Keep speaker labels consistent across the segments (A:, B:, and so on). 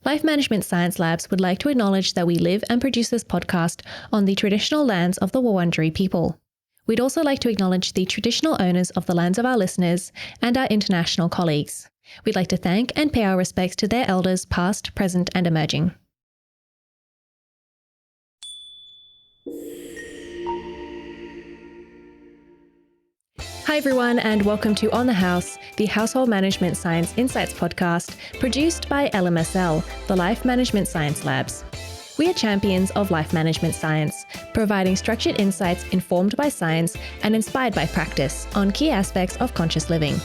A: Life Management Science Labs would like to acknowledge that we live and produce this podcast on the traditional lands of the Wurundjeri people. We'd also like to acknowledge the traditional owners of the lands of our listeners and our international colleagues. We'd like to thank and pay our respects to their elders past, present and emerging. Hi everyone, and welcome to On the House, the Household Management Science Insights podcast produced by LMSL, the Life Management Science Labs. We are champions of life management science, providing structured insights informed by science and inspired by practice on key aspects of conscious living.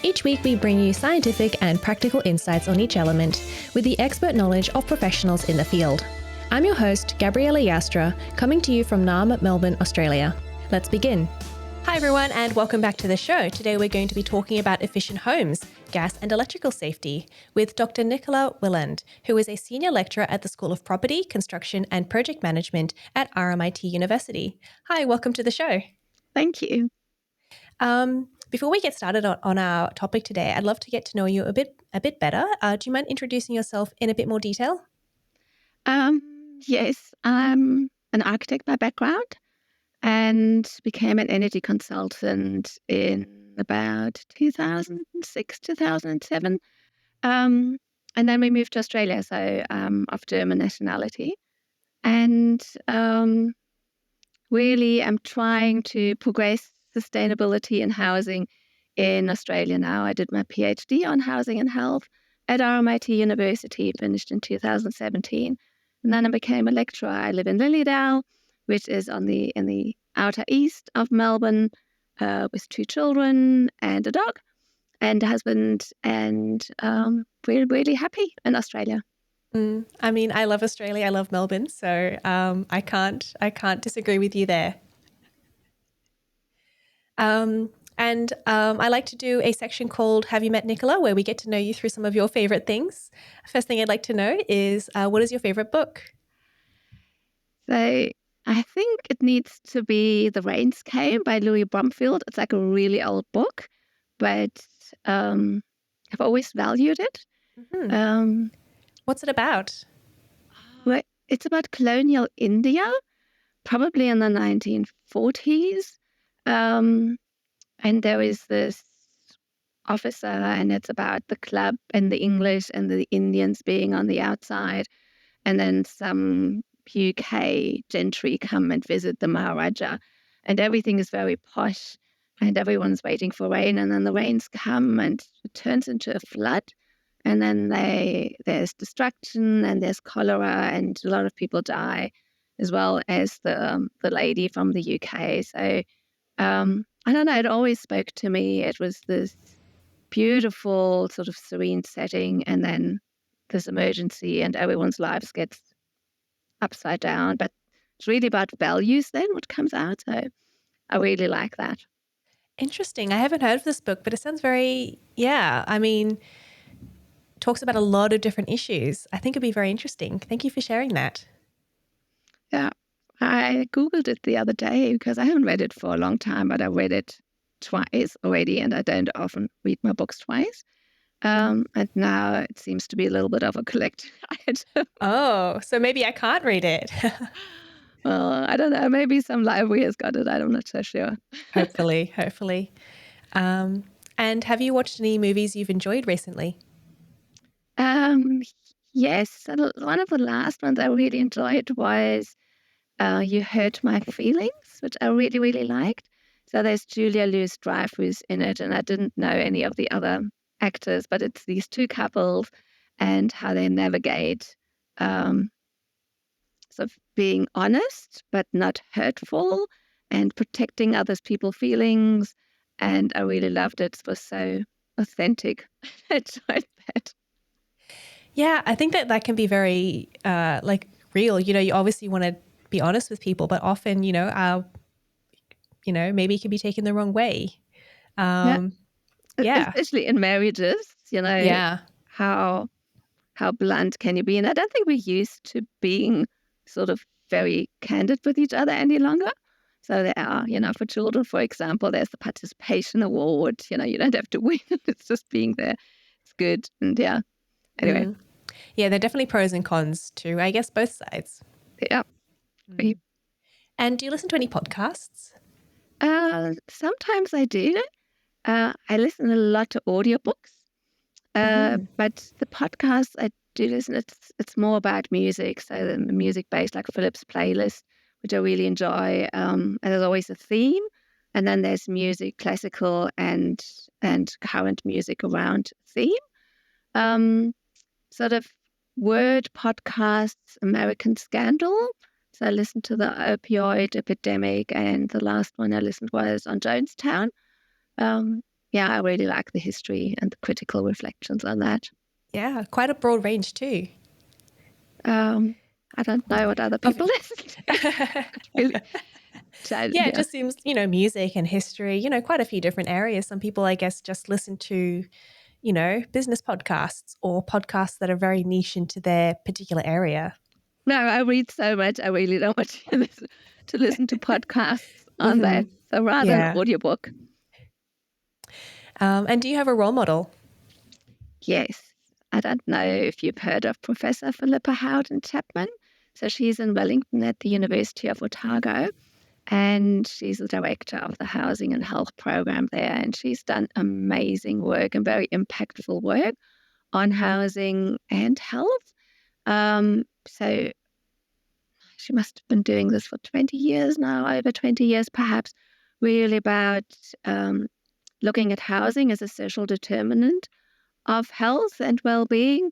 A: Each week we bring you scientific and practical insights on each element with the expert knowledge of professionals in the field. I'm your host, Gabriella Yastra, coming to you from Naarm, Melbourne, Australia. Let's begin. Hi everyone, and welcome back to the show. Today we're going to be talking about efficient homes, gas and electrical safety with Dr. Nicola Willand, who is a senior lecturer at the School of Property, Construction and Project Management at RMIT University. Hi, welcome to the show.
B: Thank you.
A: Before we get started on our topic today, I'd love to get to know you a bit better. Do you mind introducing yourself in a bit more detail?
B: Yes, I'm an architect by background and became an energy consultant in about 2006, 2007. And then we moved to Australia, so of German nationality. And really I'm trying to progress sustainability in housing in Australia now. I did my PhD on housing and health at RMIT University, finished in 2017. And then I became a lecturer. I live in Lilydale, which is in the outer east of Melbourne, with 2 children and a dog and a husband, and we're really happy in Australia.
A: I mean, I love Australia. I love Melbourne, so I can't disagree with you there. I like to do a section called Have You Met Nicola, where we get to know you through some of your favorite things. First thing I'd like to know is what is your favorite book?
B: So I think it needs to be The Rains Came by Louis Bromfield. It's like a really old book, but I've always valued it.
A: Mm-hmm. What's it about?
B: Well, it's about colonial India, probably in the 1940s. And there is this officer, and it's about the club and the English and the Indians being on the outside. And then some UK gentry come and visit the Maharaja. And everything is very posh, and everyone's waiting for rain. And then the rains come, and it turns into a flood. And then there's destruction, and there's cholera, and a lot of people die, as well as the lady from the UK. So I don't know, it always spoke to me. It was this beautiful sort of serene setting, and then this emergency, and everyone's lives gets upside down. But it's really about values then, what comes out. So I really like that.
A: Interesting. I haven't heard of this book, but it sounds talks about a lot of different issues. I think it'd be very interesting. Thank you for sharing that.
B: Yeah, I Googled it the other day because I haven't read it for a long time, but I read it twice already, and I don't often read my books twice. And now it seems to be a little bit of a collector's item.
A: Oh, so maybe I can't read it.
B: Well, I don't know. Maybe some library has got it. I'm not so sure.
A: Hopefully. And have you watched any movies you've enjoyed recently?
B: Yes. One of the last ones I really enjoyed was You Hurt My Feelings, which I really, really liked. So there's Julia Louis-Dreyfus in it, and I didn't know any of the other actors, but it's these 2 couples and how they navigate sort of being honest but not hurtful and protecting others people's feelings. And I really loved it. It was so authentic. I enjoyed that.
A: Yeah, I think that can be very real. You obviously want to be honest with people, but often, maybe it can be taken the wrong way. Yeah.
B: Especially in marriages,
A: Yeah.
B: How blunt can you be? And I don't think we're used to being sort of very candid with each other any longer. So there are, for children, for example, there's the participation award. You don't have to win. It's just being there. It's good. And yeah, anyway.
A: Yeah, there are definitely pros and cons to, I guess, both sides.
B: Yeah.
A: Mm. And do you listen to any podcasts?
B: Sometimes I do. I listen a lot to audiobooks,
A: Mm-hmm.
B: but the podcasts I do listen, it's more about music. So the music based, like Philip's playlist, which I really enjoy. And there's always a theme, and then there's music, classical and current music around theme. Um, Sort of word podcasts, American Scandal. So I listened to the opioid epidemic, and the last one I listened was on Jonestown. Um, yeah, I really like the history and the critical reflections on that.
A: Yeah, quite a broad range too.
B: I don't know what other people listen to. Really. So,
A: Yeah, it
B: yeah.
A: just seems, music and history, quite a few different areas. Some people, I guess, just listen to, business podcasts or podcasts that are very niche into their particular area.
B: No, I read so much. I really don't want to listen to podcasts on that. So rather an
A: Yeah.
B: audiobook.
A: And do you have a role model?
B: Yes. I don't know if you've heard of Professor Philippa Howden Chapman. So she's in Wellington at the University of Otago, and she's the director of the Housing and Health program there. And she's done amazing work and very impactful work on housing and health. So she must have been doing this for 20 years now, over 20 years perhaps, really about looking at housing as a social determinant of health and well-being,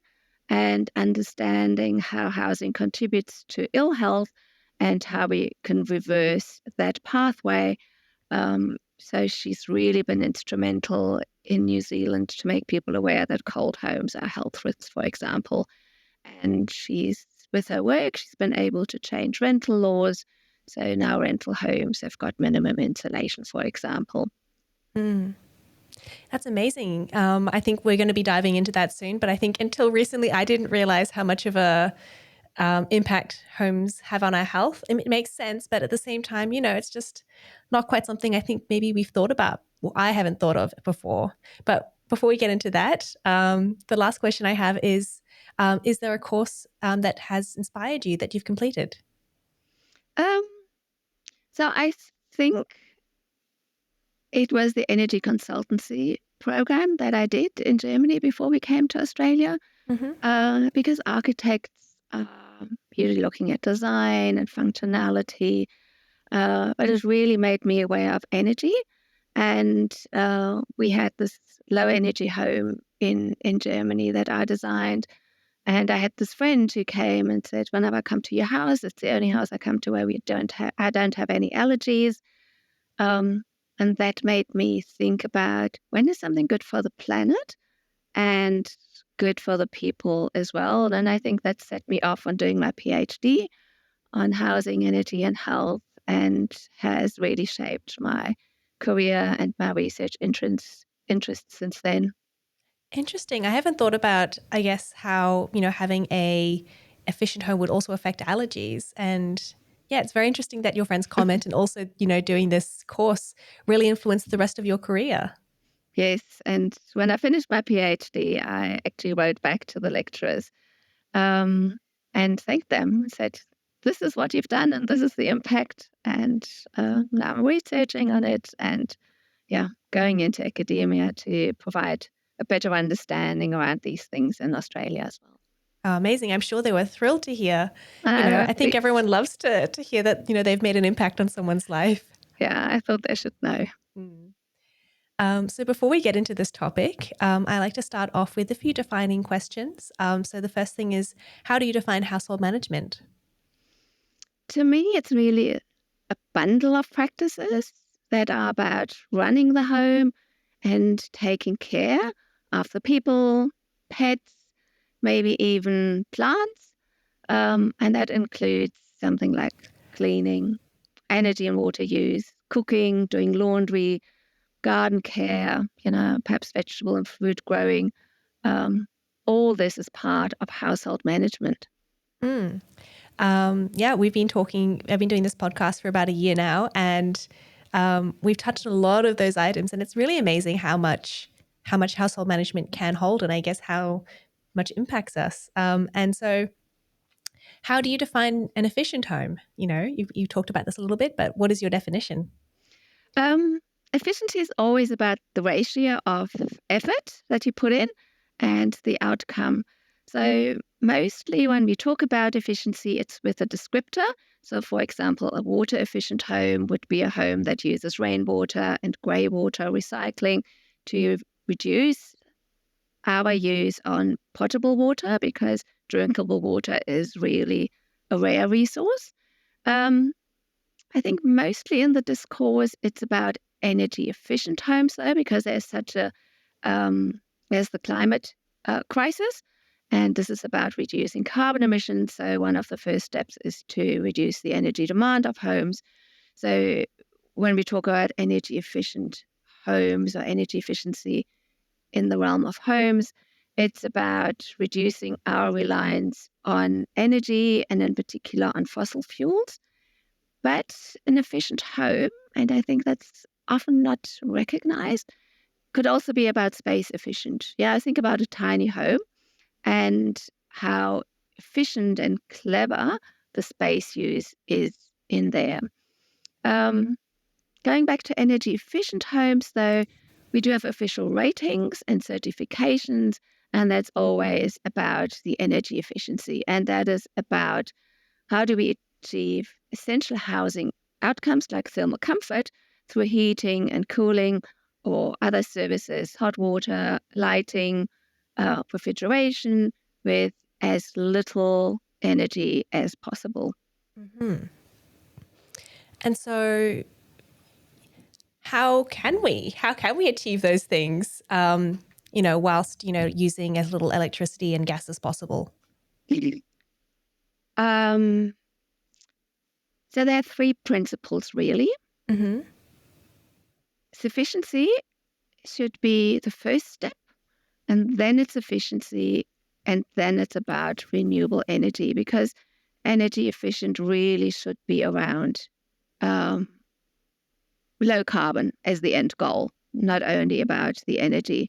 B: and understanding how housing contributes to ill health and how we can reverse that pathway. So she's really been instrumental in New Zealand to make people aware that cold homes are health risks, for example. And with her work, she's been able to change rental laws. So now rental homes have got minimum insulation, for example.
A: Mm. That's amazing. I think we're going to be diving into that soon, but I think until recently, I didn't realize how much of a impact homes have on our health. It makes sense, but at the same time, it's just not quite something I think maybe we've thought about. Well, I haven't thought of before. But before we get into that, the last question I have is there a course that has inspired you that you've completed?
B: Um, so I think it was the energy consultancy program that I did in Germany before we came to Australia, because architects are usually looking at design and functionality, but it really made me aware of energy. And we had this low energy home in Germany that I designed. And I had this friend who came and said, whenever I come to your house, it's the only house I come to where I don't have any allergies. Um, and that made me think about, when is something good for the planet and good for the people as well. And I think that set me off on doing my PhD on housing, energy, and health, and has really shaped my career and my research interests since then.
A: Interesting. I haven't thought about, I guess, how, having a efficient home would also affect allergies. And yeah, it's very interesting that your friend's comment and also, doing this course really influenced the rest of your career.
B: Yes, and when I finished my PhD, I actually wrote back to the lecturers and thanked them. Said, "This is what you've done, and this is the impact." And now I'm researching on it, and going into academia to provide a better understanding around these things in Australia as well.
A: Oh, amazing. I'm sure they were thrilled to hear.
B: Uh,
A: I think everyone loves to hear that, they've made an impact on someone's life.
B: yeah, I thought they should know.
A: Mm. So before we get into this topic, I like to start off with a few defining questions. So the first thing is, how do you define household management?
B: To me, it's really a bundle of practices that are about running the home and taking care of the people, pets, maybe even plants. And that includes something like cleaning, energy and water use, cooking, doing laundry, garden care, perhaps vegetable and fruit growing. All this is part of household management.
A: Mm. Yeah, I've been doing this podcast for about a year now, and we've touched on a lot of those items, and it's really amazing how much household management can hold, and I guess how much impacts us. And so how do you define an efficient home? You talked about this a little bit, but what is your definition?
B: Um, Efficiency is always about the ratio of effort that you put in and the outcome. So mostly when we talk about efficiency, it's with a descriptor. So for example, a water efficient home would be a home that uses rainwater and grey water recycling to reduce our use on potable water, because drinkable water is really a rare resource. Um, I think mostly in the discourse, it's about energy efficient homes, though, because there's the climate crisis, and this is about reducing carbon emissions. So one of the first steps is to reduce the energy demand of homes. So when we talk about energy efficient homes or energy efficiency in the realm of homes, it's about reducing our reliance on energy and in particular on fossil fuels. But an efficient home, and I think that's often not recognized, could also be about space efficient. Yeah, I think about a tiny home and how efficient and clever the space use is in there. Um, Going back to energy efficient homes, though, we do have official ratings and certifications, and that's always about the energy efficiency. And that is about how do we achieve essential housing outcomes like thermal comfort through heating and cooling or other services, hot water, lighting, refrigeration, with as little energy as possible.
A: Mm-hmm. And so how can we achieve those things, whilst, using as little electricity and gas as possible?
B: Um, so there are three principles, really.
A: Mm-hmm.
B: Sufficiency should be the first step, and then it's efficiency, and then it's about renewable energy, because energy efficient really should be around um, low carbon as the end goal, not only about the energy.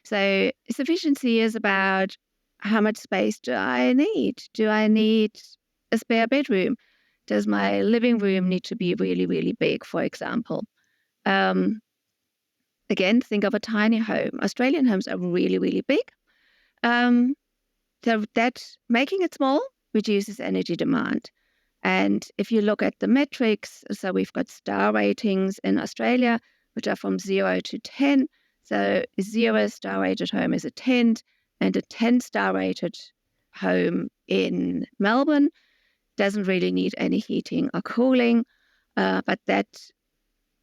B: So sufficiency is about how much space do I need? Do I need a spare bedroom? Does my living room need to be really, really big, for example? Um, Again, think of a tiny home. Australian homes are really, really big. Um, so that making it small reduces energy demand. And if you look at the metrics, so we've got star ratings in Australia, which are from 0 to 10. So a 0-star rated home is a tent, and a 10-star rated home in Melbourne doesn't really need any heating or cooling. But that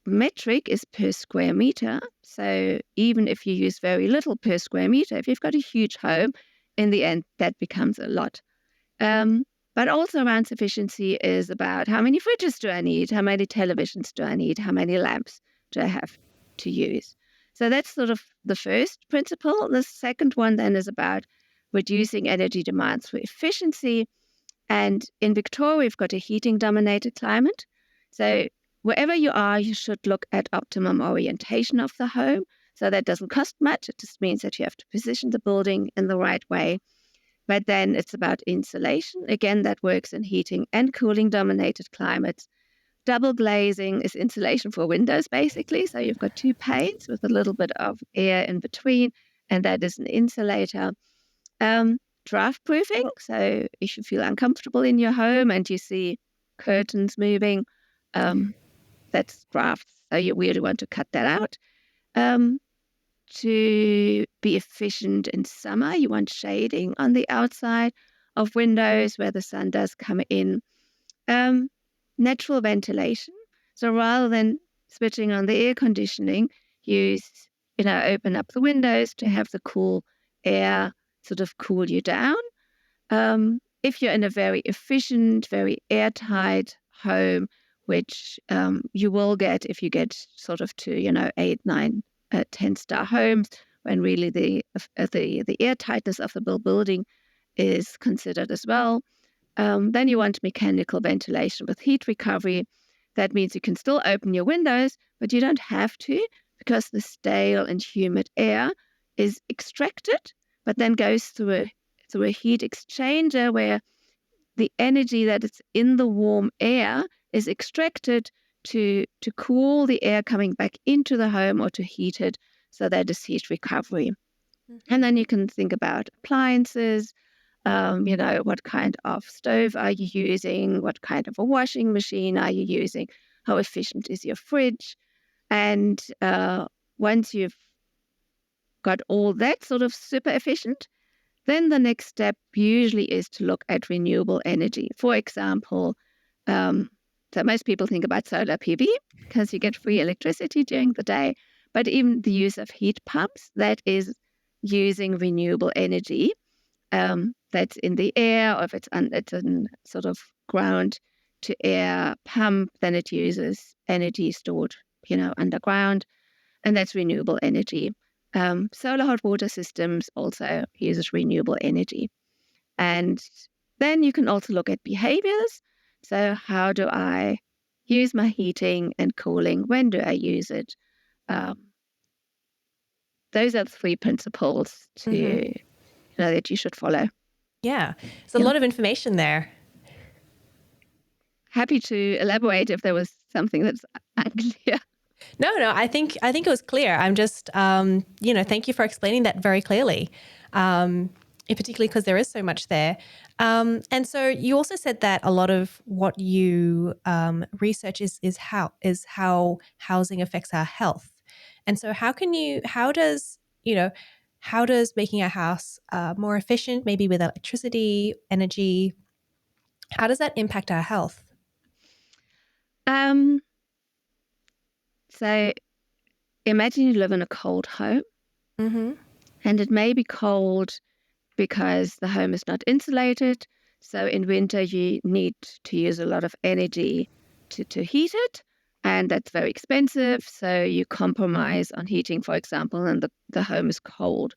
B: metric is per square meter. So even if you use very little per square meter, if you've got a huge home, in the end, that becomes a lot. But also around sufficiency is about how many fridges do I need? How many televisions do I need? How many lamps do I have to use? So that's sort of the first principle. The second one then is about reducing energy demands for efficiency. And in Victoria, we've got a heating dominated climate. So wherever you are, you should look at optimum orientation of the home. So that doesn't cost much. It just means that you have to position the building in the right way. But then it's about insulation. Again, that works in heating and cooling dominated climates. Double glazing is insulation for windows, basically. So you've got two panes with a little bit of air in between, and that is an insulator. Draft proofing. So if you feel uncomfortable in your home and you see curtains moving, that's drafts. So you really want to cut that out. To be efficient in summer, you want shading on the outside of windows where the sun does come in. Natural ventilation. So rather than switching on the air conditioning, open up the windows to have the cool air sort of cool you down. If you're in a very efficient, very airtight home, which you will get if you get sort of to 8, 9, 10-star homes, when really the airtightness of the building is considered as well. Then you want mechanical ventilation with heat recovery. That means you can still open your windows, but you don't have to, because the stale and humid air is extracted, but then goes through a heat exchanger where the energy that is in the warm air is extracted to cool the air coming back into the home or to heat it, so that is heat recovery. And then you can think about appliances. What kind of stove are you using? What kind of a washing machine are you using? How efficient is your fridge? And once you've got all that sort of super efficient, then the next step usually is to look at renewable energy. For example, so most people think about solar PV because you get free electricity during the day, but even the use of heat pumps, that is using renewable energy that's in the air, or if it's a sort of ground to air pump, then it uses energy stored, underground, and that's renewable energy. Solar hot water systems also uses renewable energy. And then you can also look at behaviors. So how do I use my heating and cooling? When do I use it? Those are the three principles that you should follow.
A: Yeah, it's a lot of information there.
B: Happy to elaborate if there was something that's unclear.
A: No, I think it was clear. I'm just, thank you for explaining that very clearly, particularly because there is so much there. And so you also said that a lot of what you research is how housing affects our health. And so how does making a house more efficient, maybe with electricity, energy, how does that impact our health?
B: So imagine you live in a cold home,
A: Mm-hmm.
B: and it may be cold because the home is not insulated. So in winter, you need to use a lot of energy to heat it, and that's very expensive. So you compromise on heating, for example, and the home is cold.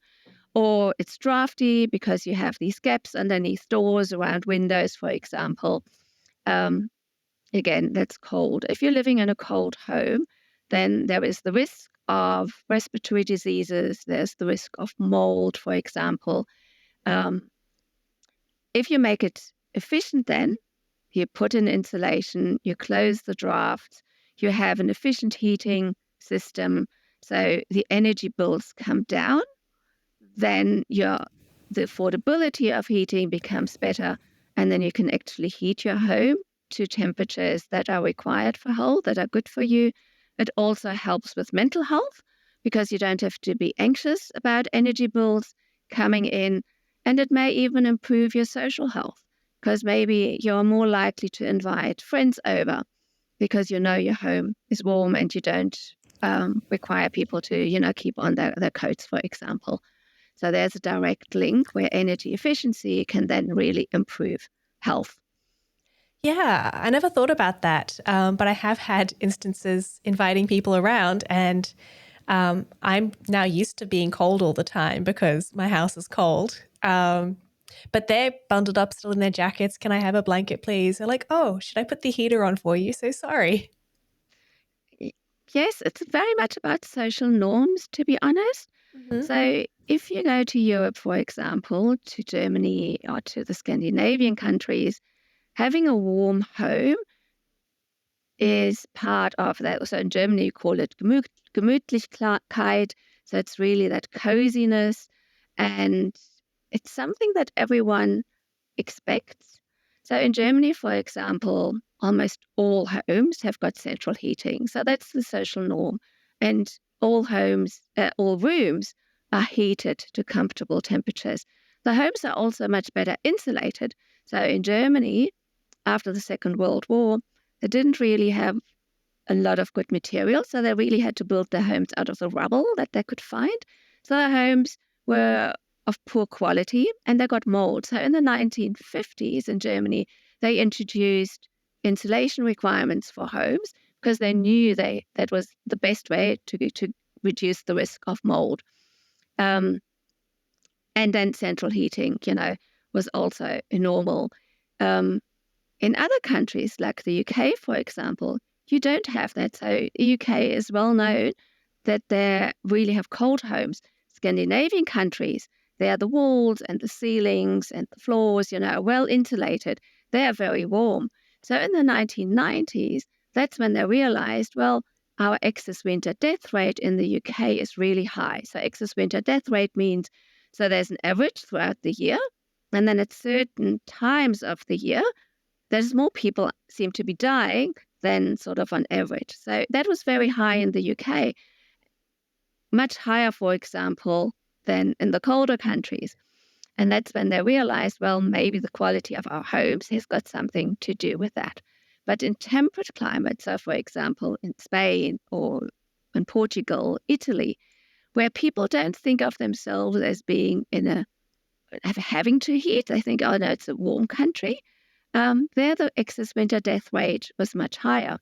B: Or it's drafty because you have these gaps underneath doors around windows, for example. Again, that's cold. If you're living in a cold home, then there is the risk of respiratory diseases. There's the risk of mold, for example. If you make it efficient, then you put in insulation, you close the drafts, you have an efficient heating system, so the energy bills come down, then the affordability of heating becomes better, and then you can actually heat your home to temperatures that are required for health, that are good for you. It also helps with mental health because you don't have to be anxious about energy bills coming in, and it may even improve your social health because maybe you're more likely to invite friends over because you know your home is warm and you don't require people to keep on their coats, for example. So there's a direct link where energy efficiency can then really improve health.
A: Yeah, I never thought about that, but I have had instances inviting people around, and I'm now used to being cold all the time because my house is cold. But they're bundled up still in their jackets. Can I have a blanket, please? They're like, oh, should I put the heater on for you? So sorry.
B: Yes, it's very much about social norms, to be honest.
A: Mm-hmm.
B: So if you go to Europe, for example, to Germany or to the Scandinavian countries, having a warm home is part of that. So in Germany, you call it Gemütlichkeit. So it's really that coziness. And it's something that everyone expects. So in Germany, for example, almost all homes have got central heating. So that's the social norm. And all rooms are heated to comfortable temperatures. The homes are also much better insulated. So in Germany, after the Second World War, they didn't really have a lot of good materials. So they really had to build their homes out of the rubble that they could find. So the homes were of poor quality and they got mold. So in the 1950s in Germany, they introduced insulation requirements for homes because they knew that was the best way to reduce the risk of mold. And then central heating, was also normal. In other countries like the UK, for example, you don't have that. So the UK is well known that they really have cold homes. Scandinavian countries, there the walls and the ceilings and the floors, are well insulated. They are very warm. So in the 1990s, that's when they realized, well, our excess winter death rate in the UK is really high. So excess winter death rate means, so there's an average throughout the year, and then at certain times of the year, there's more people seem to be dying than sort of on average. So that was very high in the UK, much higher, for example, than in the colder countries. And that's when they realized, well, maybe the quality of our homes has got something to do with that. But in temperate climates, so for example, in Spain or in Portugal, Italy, where people don't think of themselves as being having to heat, they think, oh no, it's a warm country. There, the excess winter death rate was much higher.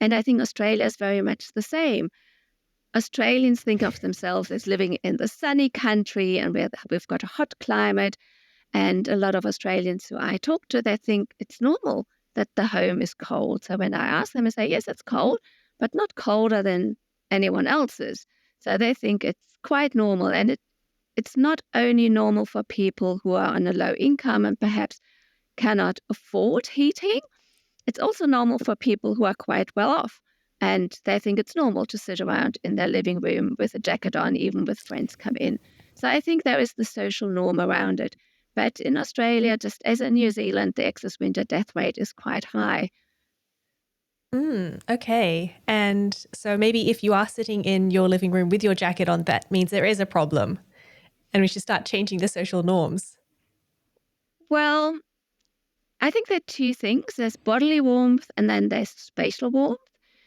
B: And I think Australia is very much the same. Australians think of themselves as living in the sunny country and we've got a hot climate. And a lot of Australians who I talk to, they think it's normal that the home is cold. So when I ask them, I say, yes, it's cold, but not colder than anyone else's. So they think it's quite normal. And it's not only normal for people who are on a low income and perhaps cannot afford heating. It's also normal for people who are quite well off. And they think it's normal to sit around in their living room with a jacket on, even with friends come in. So I think there is the social norm around it. But in Australia, just as in New Zealand, the excess winter death rate is quite high.
A: Okay. And so maybe if you are sitting in your living room with your jacket on, that means there is a problem and we should start changing the social norms.
B: Well, I think there are two things. There's bodily warmth and then there's spatial warmth.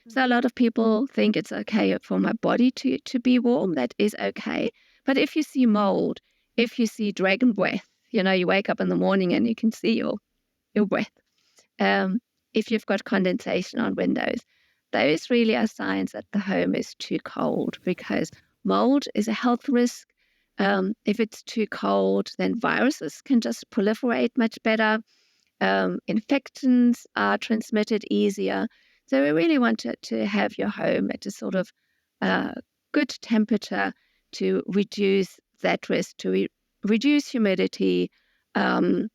B: So a lot of people think it's okay for my body to be warm. That is okay. But if you see mold, if you see dragon breath, you wake up in the morning and you can see your breath. If you've got condensation on windows, those really are signs that the home is too cold because mold is a health risk. If it's too cold, then viruses can just proliferate much better. Infections are transmitted easier. So we really want to have your home at a sort of good temperature to reduce that risk, to reduce humidity. And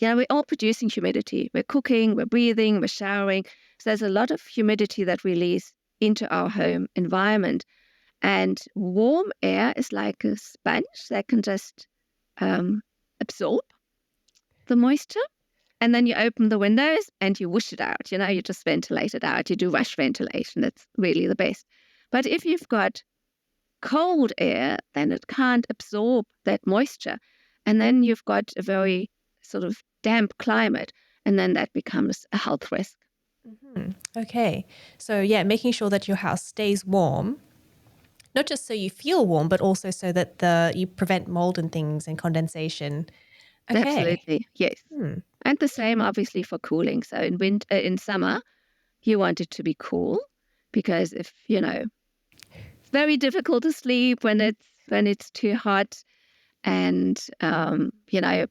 B: we're all producing humidity. We're cooking, we're breathing, we're showering. So there's a lot of humidity that release into our home environment. And warm air is like a sponge that can just absorb the moisture. And then you open the windows and you whoosh it out. You just ventilate it out. You do rush ventilation. That's really the best. But if you've got cold air, then it can't absorb that moisture. And then you've got a very sort of damp climate. And then that becomes a health risk.
A: Okay. So yeah, making sure that your house stays warm, not just so you feel warm, but also so that you prevent mold and things and condensation. Okay.
B: Absolutely, yes. And the same, obviously, for cooling. So in summer, you want it to be cool because if it's very difficult to sleep when it's too hot, and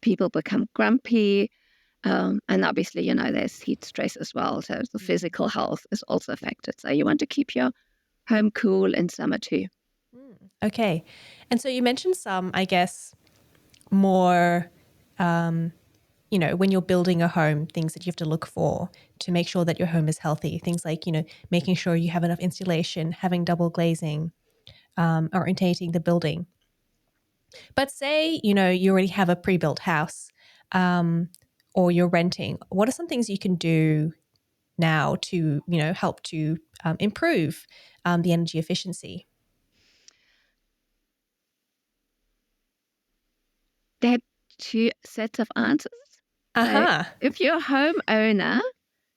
B: people become grumpy, and obviously there's heat stress as well. So the physical health is also affected. So you want to keep your home cool in summer too.
A: Okay, and so you mentioned some, I guess, more. When you're building a home, things that you have to look for to make sure that your home is healthy. Things like, making sure you have enough insulation, having double glazing, orientating the building. But say, you already have a pre-built house or you're renting. What are some things you can do now to, help to improve the energy efficiency?
B: There are two sets of answers.
A: Uh-huh.
B: So if you're a homeowner,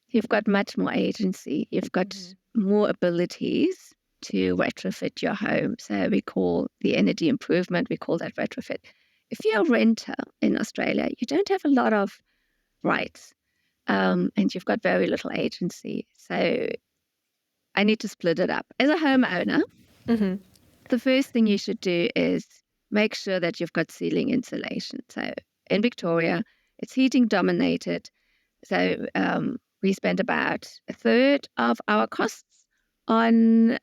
B: you've got much more agency. You've got more abilities to retrofit your home. So we call the energy improvement, we call that retrofit. If you're a renter in Australia, you don't have a lot of rights and you've got very little agency. So I need to split it up. As a homeowner, the first thing you should do is make sure that you've got ceiling insulation. So in Victoria, it's heating dominated. So we spend about a third of our costs on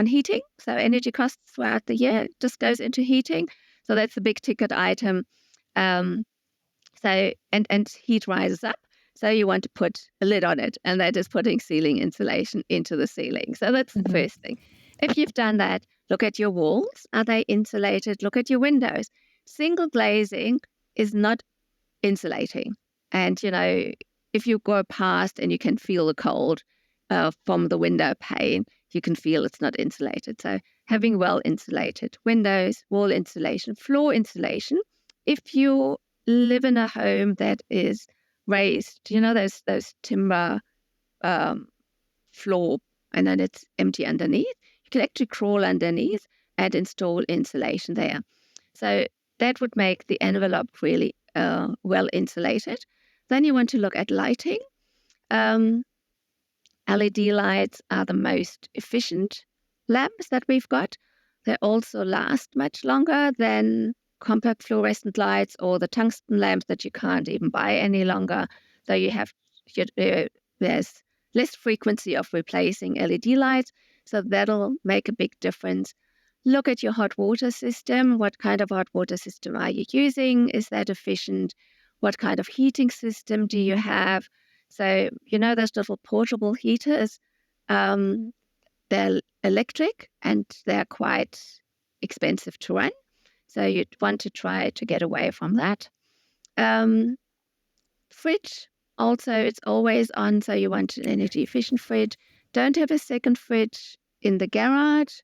B: heating. So energy costs throughout the year just goes into heating. So that's a big ticket item. Um, so and heat rises up. So you want to put a lid on it, and that is putting ceiling insulation into the ceiling. So that's the first thing. If you've done that, look at your walls. Are they insulated? Look at your windows. Single glazing is not insulating. And, if you go past and you can feel the cold from the window pane, you can feel it's not insulated. So having well insulated windows, wall insulation, floor insulation. If you live in a home that is raised, those timber floor, and then it's empty underneath, you can actually crawl underneath and install insulation there. So that would make the envelope really well insulated. Then you want to look at lighting. LED lights are the most efficient lamps that we've got. They also last much longer than compact fluorescent lights or the tungsten lamps that you can't even buy any longer. So there's less frequency of replacing LED lights. So that'll make a big difference. Look at your hot water system. What kind of hot water system are you using? Is that efficient? What kind of heating system do you have? So, those little portable heaters, they're electric and they're quite expensive to run. So you'd want to try to get away from that. Fridge, also, it's always on. So you want an energy efficient fridge. Don't have a second fridge in the garage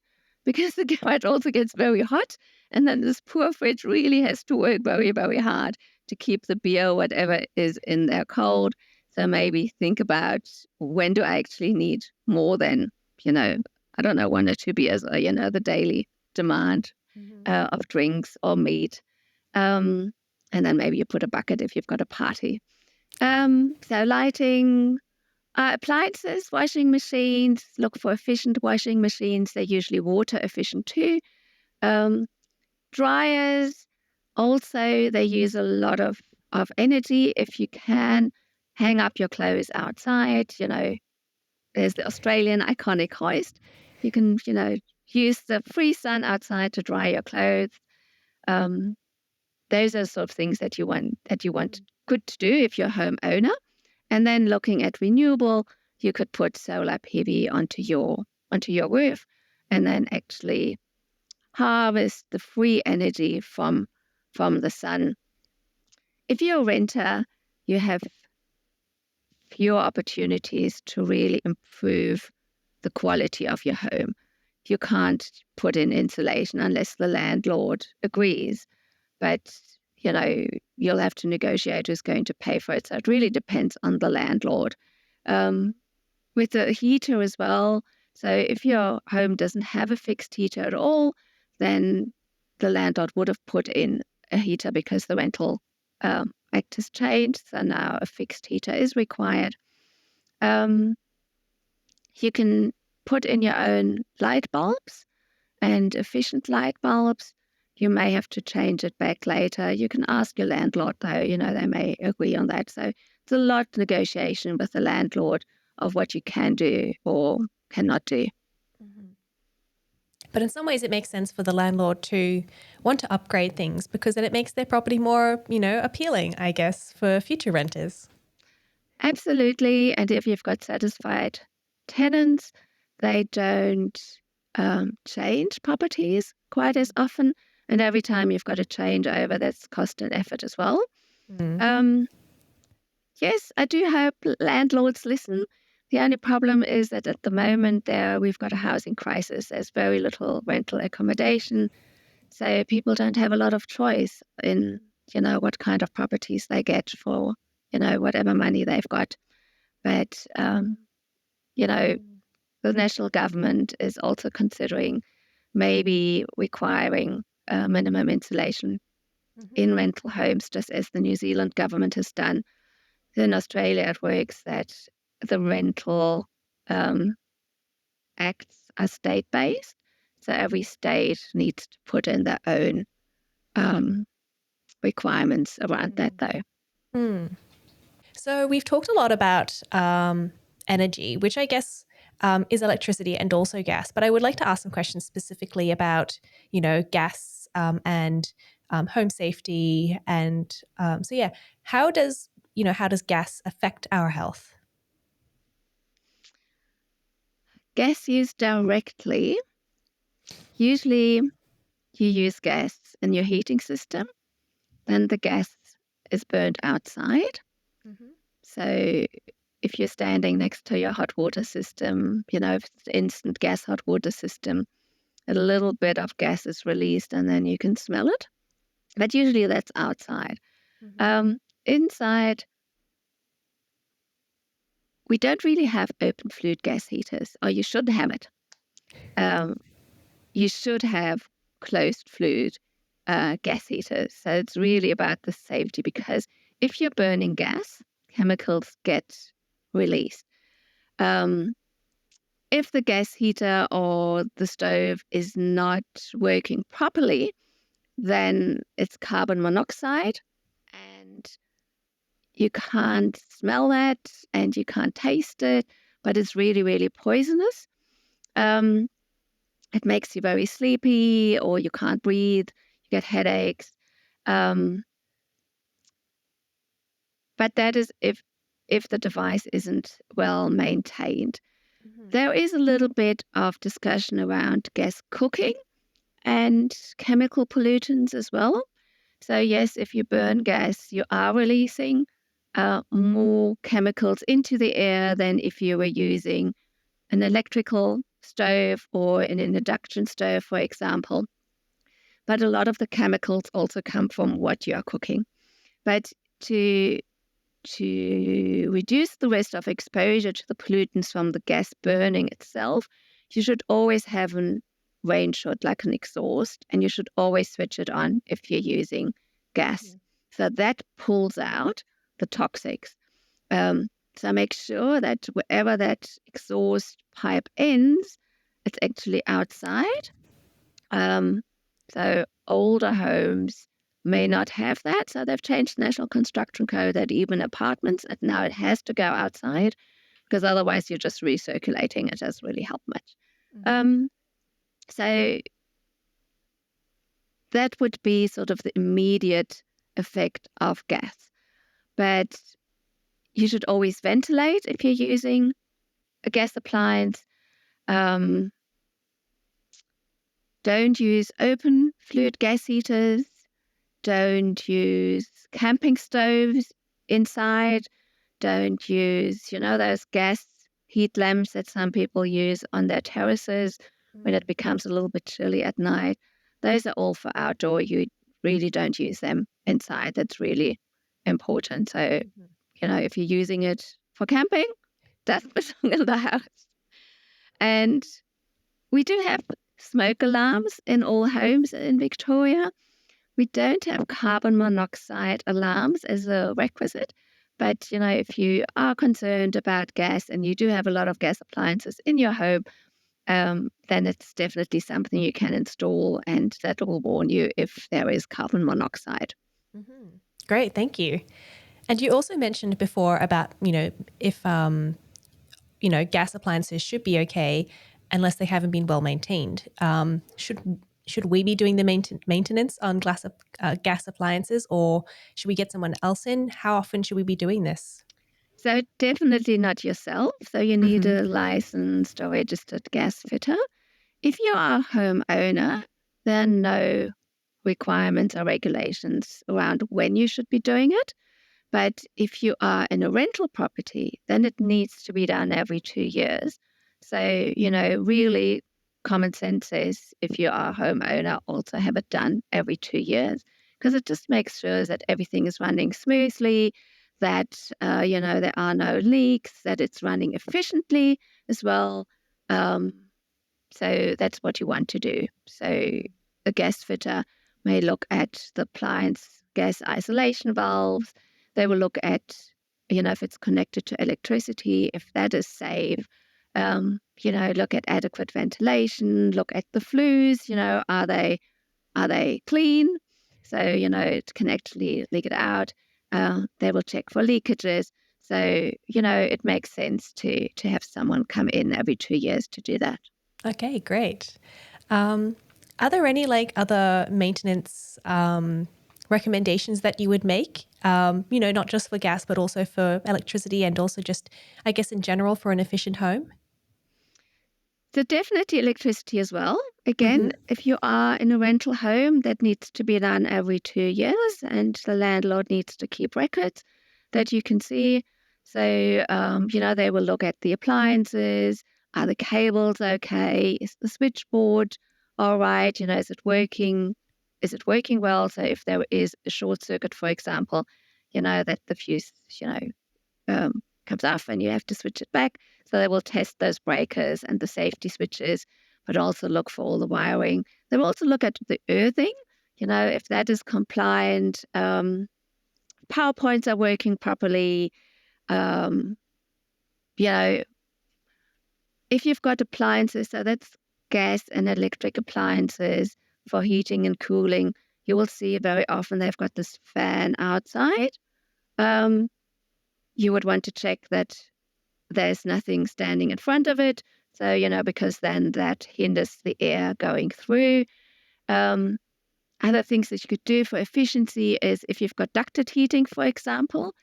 B: because the garage also gets very hot. And then this poor fridge really has to work very, very hard to keep the beer, whatever is in there, cold. So maybe think about, when do I actually need more than, I don't know, 1 or 2 beers, or, the daily demand of drinks or meat. And then maybe you put a bucket if you've got a party. So lighting, appliances, washing machines, look for efficient washing machines. They're usually water efficient too. Dryers, also, they use a lot of energy. If you can, hang up your clothes outside. There's the Australian iconic hoist. You can, use the free sun outside to dry your clothes. Those are sort of things that you want good to do if you're a homeowner. And then looking at renewable, you could put solar PV onto your roof, and then actually harvest the free energy from the sun. If you're a renter, you have fewer opportunities to really improve the quality of your home. You can't put in insulation unless the landlord agrees. But, you'll have to negotiate who's going to pay for it. So it really depends on the landlord. With the heater as well, so if your home doesn't have a fixed heater at all, then the landlord would have put in a heater because the rental act has changed. So now a fixed heater is required. You can put in your own light bulbs and efficient light bulbs. You may have to change it back later. You can ask your landlord, though, they may agree on that. So it's a lot of negotiation with the landlord of what you can do or cannot do.
A: But in some ways, it makes sense for the landlord to want to upgrade things because then it makes their property more, appealing, I guess, for future renters.
B: Absolutely. And if you've got satisfied tenants, they don't change properties quite as often. And every time you've got a changeover, that's cost and effort as well. Yes, I do hope landlords listen. The only problem is that at the moment we've got a housing crisis. There's very little rental accommodation. So people don't have a lot of choice in, what kind of properties they get for, whatever money they've got. But, the national government is also considering maybe requiring minimum insulation in rental homes, just as the New Zealand government has done. In Australia, it works that the rental acts are state-based. So every state needs to put in their own requirements around that, though.
A: So we've talked a lot about energy, which I guess is electricity and also gas. But I would like to ask some questions specifically about, gas and home safety. And how does gas affect our health?
B: Gas used directly, usually you use gas in your heating system, then the gas is burned outside.
A: Mm-hmm.
B: So if you're standing next to your hot water system, if it's the instant gas hot water system, a little bit of gas is released and then you can smell it. But usually that's outside.
A: Mm-hmm.
B: Inside, we don't really have open flue gas heaters, or you should have it. You should have closed flue gas heaters. So it's really about the safety, because if you're burning gas, chemicals get released. If the gas heater or the stove is not working properly, then it's carbon monoxide, and you can't smell that and you can't taste it, but it's really, really poisonous. It makes you very sleepy, or you can't breathe, you get headaches. But that is if the device isn't well maintained.
A: Mm-hmm.
B: There is a little bit of discussion around gas cooking and chemical pollutants as well. So yes, if you burn gas, you are releasing more chemicals into the air than if you were using an electrical stove or an induction stove, for example. But a lot of the chemicals also come from what you are cooking. But to reduce the risk of exposure to the pollutants from the gas burning itself, you should always have a range hood, like an exhaust, and you should always switch it on if you're using gas.
A: Mm-hmm.
B: So that pulls out the toxics. So make sure that wherever that exhaust pipe ends, it's actually outside. So older homes may not have that. So they've changed the National Construction Code that even apartments, and now it has to go outside, because otherwise you're just recirculating. It doesn't really help much.
A: Mm-hmm.
B: So that would be sort of the immediate effect of gas. But you should always ventilate if you're using a gas appliance. Don't use open fluid gas heaters. Don't use camping stoves inside. Don't use, those gas heat lamps that some people use on their terraces when it becomes a little bit chilly at night. Those are all for outdoor. You really don't use them inside. That's really important. So, if you're using it for camping, that's what's in the house. And we do have smoke alarms in all homes in Victoria. We don't have carbon monoxide alarms as a requisite, but if you are concerned about gas and you do have a lot of gas appliances in your home, then it's definitely something you can install, and that will warn you if there is carbon monoxide.
A: Mm-hmm. Great, thank you. And you also mentioned before about, if, gas appliances should be okay unless they haven't been well maintained. Should we be doing the maintenance on gas appliances, or should we get someone else in? How often should we be doing this?
B: So definitely not yourself. So you need a licensed or registered gas fitter. If you are a homeowner, there are no requirements or regulations around when you should be doing it. But if you are in a rental property, then it needs to be done every 2 years. So, really common sense says if you are a homeowner, also have it done every 2 years, because it just makes sure that everything is running smoothly, that, there are no leaks, that it's running efficiently as well. So that's what you want to do. So a gas fitter may look at the appliance gas isolation valves. They will look at, if it's connected to electricity, if that is safe. Look at adequate ventilation. Look at the flues. Are they clean? So it can actually leak it out. They will check for leakages. So, it makes sense to have someone come in every 2 years to do that.
A: Okay, great. Are there any other maintenance recommendations that you would make? Not just for gas, but also for electricity and also just, I guess, in general for an efficient home?
B: So definitely electricity as well. Again,
A: Mm-hmm.
B: if you are in a rental home, that needs to be done every 2 years, and the landlord needs to keep records that you can see. So, they will look at the appliances. Are the cables okay? Is the switchboard all right? Is it working? Is it working well? So if there is a short circuit, for example, that the fuse, comes off and you have to switch it back. So they will test those breakers and the safety switches, but also look for all the wiring. They will also look at the earthing, if that is compliant. Power points are working properly. Um, you know, if you've got appliances, so that's gas and electric appliances for heating and cooling, you will see very often they've got this fan outside. Um, you would want to check that there's nothing standing in front of it. So, because then that hinders the air going through. Um, Other things that you could do for efficiency is if you've got ducted heating, for example,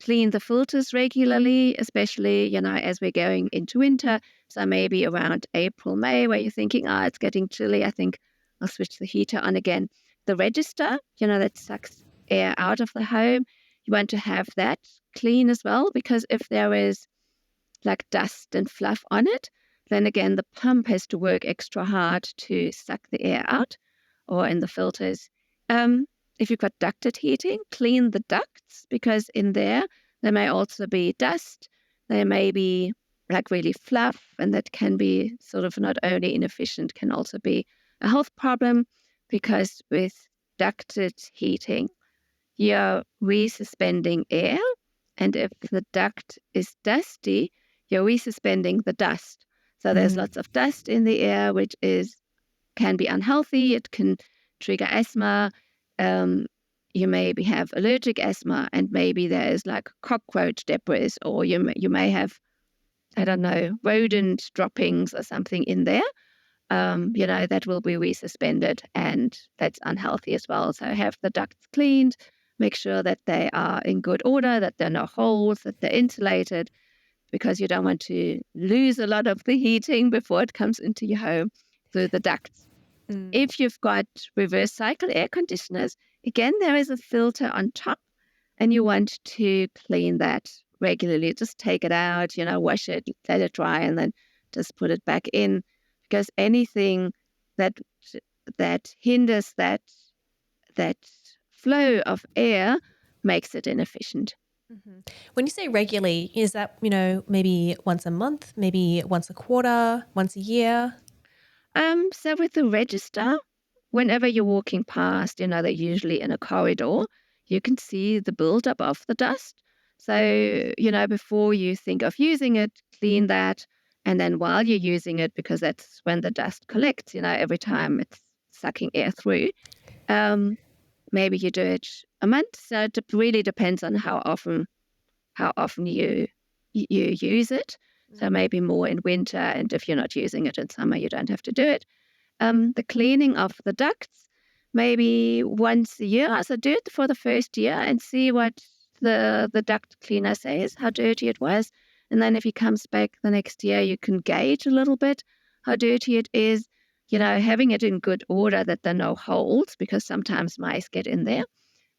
B: clean the filters regularly, especially, as we're going into winter. So maybe around April, May, where you're thinking, it's getting chilly. I think I'll switch the heater on again. The register, that sucks air out of the home. You want to have that clean as well, because if there is like dust and fluff on it, then again, the pump has to work extra hard to suck the air out or in the filters. Um, if you've got ducted heating, clean the ducts because in there may also be dust. There may be like really fluff, and that can be sort of not only inefficient, can also be a health problem because with ducted heating, you're resuspending air. And if the duct is dusty, you're resuspending the dust. So there's lots of dust in the air, which can be unhealthy. It can trigger asthma. Um, you maybe have allergic asthma, and maybe there's like cockroach debris, or you may have, I don't know, rodent droppings or something in there. That will be resuspended, and that's unhealthy as well. So have the ducts cleaned, make sure that they are in good order, that there are no holes, that they're insulated, because you don't want to lose a lot of the heating before it comes into your home through the ducts.
A: Mm.
B: If you've got reverse cycle air conditioners, again, there is a filter on top, and you want to clean that regularly. Just take it out, wash it, let it dry, and then just put it back in. Because anything that hinders that flow of air makes it inefficient.
A: Mhm. When you say regularly, is that, maybe once a month, maybe once a quarter, once a year?
B: So with the register, whenever you're walking past, they're usually in a corridor, you can see the buildup of the dust. So, before you think of using it, clean that. And then while you're using it, because that's when the dust collects, every time it's sucking air through, um, maybe you do it a month. So it really depends on how often you use it. So maybe more in winter, and if you're not using it in summer, you don't have to do it. The cleaning of the ducts, maybe once a year. So do it for the first year and see what the duct cleaner says, how dirty it was. And then if he comes back the next year, you can gauge a little bit how dirty it is. Having it in good order, that there are no holes, because sometimes mice get in there.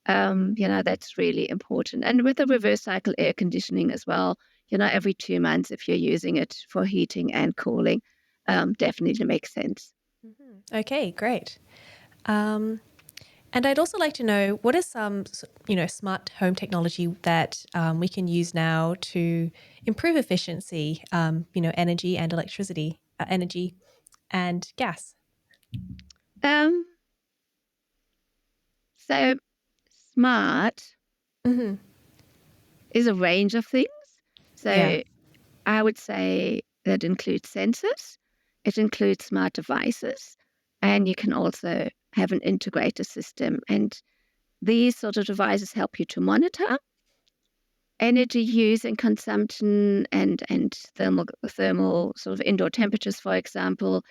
B: That's really important. And with the reverse cycle air conditioning as well, every 2 months, if you're using it for heating and cooling, definitely makes sense.
A: Okay, great. Um, and I'd also like to know, what is some, smart home technology that we can use now to improve efficiency, energy and electricity, energy and gas?
B: Um, so smart
A: Hmm.
B: is a range of things.
A: Yeah.
B: So I would say that includes sensors, it includes smart devices, and you can also have an integrated system. And these sort of devices help you to monitor energy use and consumption and thermal sort of indoor temperatures, for example.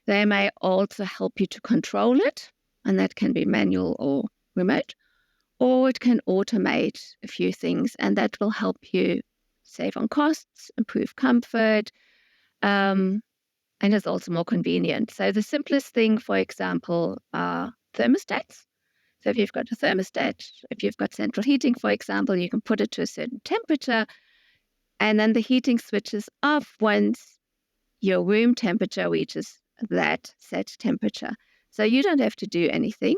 B: They may also help you to control it, and that can be manual or remote, or it can automate a few things, and that will help you save on costs, improve comfort, and it's also more convenient. So the simplest thing, for example, are thermostats. So if you've got a thermostat, if you've got central heating, for example, you can put it to a certain temperature, and then the heating switches off once your room temperature reaches that set temperature. So you don't have to do anything,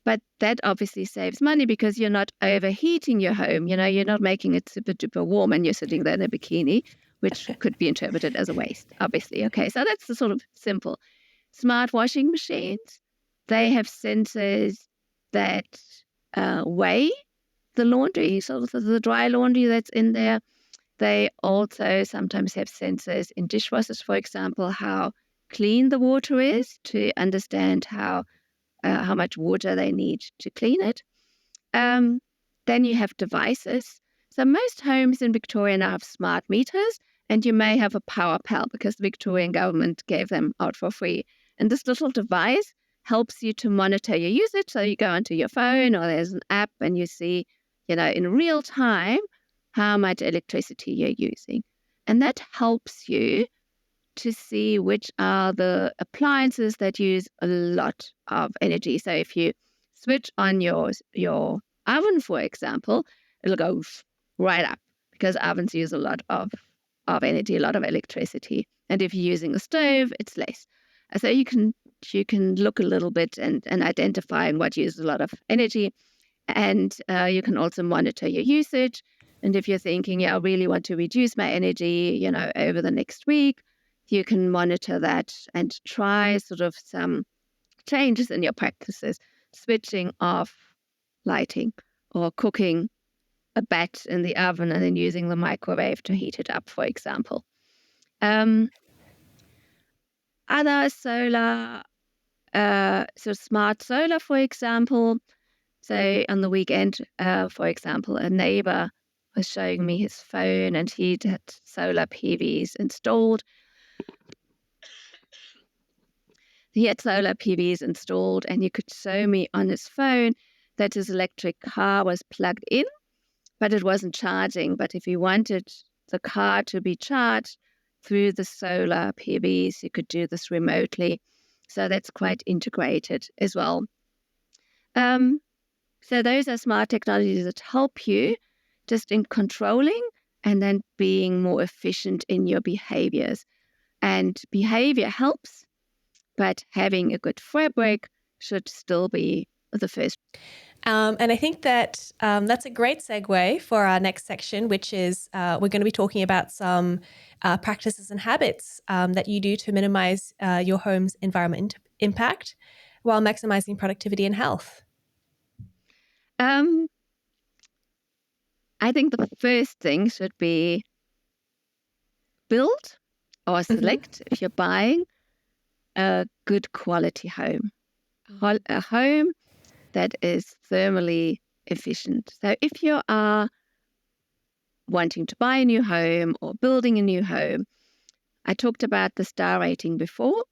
B: but that obviously saves money because you're not overheating your home. You're not making it super duper warm and you're sitting there in a bikini, which could be interpreted as a waste, obviously. Okay, so that's the sort of simple. Smart washing machines, they have sensors that weigh the laundry, sort of the dry laundry that's in there. They also sometimes have sensors in dishwashers, for example, how clean the water is to understand how much water they need to clean it. Then you have devices. So most homes in Victoria now have smart meters, and you may have a power pal because the Victorian government gave them out for free. And this little device helps you to monitor your usage. So you go onto your phone or there's an app and you see, in real time, how much electricity you're using. And that helps you to see which are the appliances that use a lot of energy. So if you switch on your oven, for example, it'll go right up because ovens use a lot of energy, a lot of electricity. And if you're using a stove, it's less. So you can look a little bit and identify what uses a lot of energy. And you can also monitor your usage. And if you're thinking, I really want to reduce my energy, over the next week, you can monitor that and try sort of some changes in your practices, switching off lighting or cooking a bat in the oven and then using the microwave to heat it up, for example. Other solar, so smart solar, for example. So on the weekend, for example, a neighbor was showing me his phone and he had solar PVs installed. He had solar PVs installed and he could show me on his phone that his electric car was plugged in, but it wasn't charging. But if he wanted the car to be charged through the solar PVs, he could do this remotely. So that's quite integrated as well. So those are smart technologies that help you just in controlling and then being more efficient in your behaviors. And behavior helps, but having a good fabric should still be the first.
A: And I think that that's a great segue for our next section, which is we're going to be talking about some practices and habits that you do to minimize your home's environment impact while maximizing productivity and health.
B: I think the first thing should be build or select, if you're buying, a good quality home. A home that is thermally efficient. So if you are wanting to buy a new home or building a new home, I talked about the star rating before.